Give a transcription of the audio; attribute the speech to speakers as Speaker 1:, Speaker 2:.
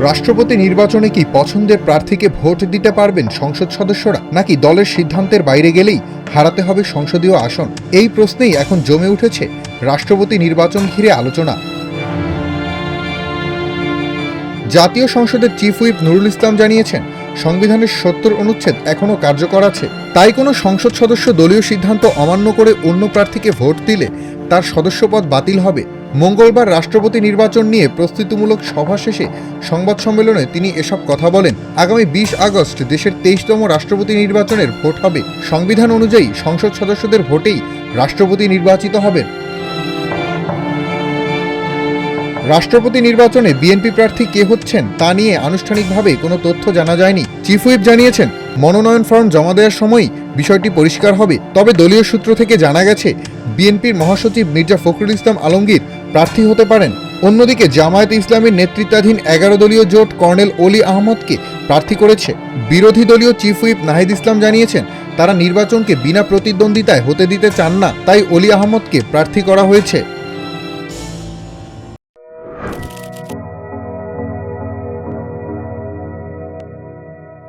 Speaker 1: রাষ্ট্রপতি নির্বাচনে কি পছন্দের প্রার্থীকে ভোট দিতে পারবেন সংসদ সদস্যরা, নাকি দলের সিদ্ধান্তের বাইরে গেলেই হারাতে হবে সংসদীয় আসন? এই প্রশ্নেই এখন জমে উঠেছে রাষ্ট্রপতি নির্বাচন ঘিরে আলোচনা। জাতীয় সংসদের চিফ হুইপ নুরুল ইসলাম জানিয়েছেন, সংবিধানের ৭০ অনুচ্ছেদ এখনও কার্যকর আছে। তাই কোনো সংসদ সদস্য দলীয় সিদ্ধান্ত অমান্য করে অন্য প্রার্থীকে ভোট দিলে তার সদস্যপদ বাতিল হবে। মঙ্গলবার রাষ্ট্রপতি নির্বাচন নিয়ে প্রস্তুতিমূলক সভা শেষে সংবাদ সম্মেলনে তিনি এসব কথা বলেন। আগামী ২০ আগস্ট দেশের ২৩তম রাষ্ট্রপতি নির্বাচনের ভোট হবে। সংবিধান অনুযায়ী সংসদ সদস্যদের ভোটেই রাষ্ট্রপতি নির্বাচিত হবেন। রাষ্ট্রপতি নির্বাচনে বিএনপি প্রার্থী কে হচ্ছেন তা নিয়ে আনুষ্ঠানিকভাবে কোনো তথ্য জানা যায়নি। চিফ হুইপ জানিয়েছেন, মনোনয়ন ফর্ম জমা দেওয়ার সময়ই বিষয়টি পরিষ্কার হবে। তবে দলীয় সূত্র থেকে জানা গেছে, বিএনপির মহাসচিব মির্জা ফখরুল ইসলাম আলমগীর প্রার্থী হতে পারেন। অন্যদিকে জামায়াতে ইসলামীর নেতৃত্বাধীন ১১ দলীয় জোট কর্নেল অলি আহমদকে প্রার্থী করেছে। বিরোধী দলীয় চিফ হুইপ নাহিদ ইসলাম জানিয়েছেন, তারা নির্বাচনকে বিনা প্রতিদ্বন্দ্বিতায় হতে দিতে চান না, তাই অলি আহমদকে প্রার্থী করা হয়েছে।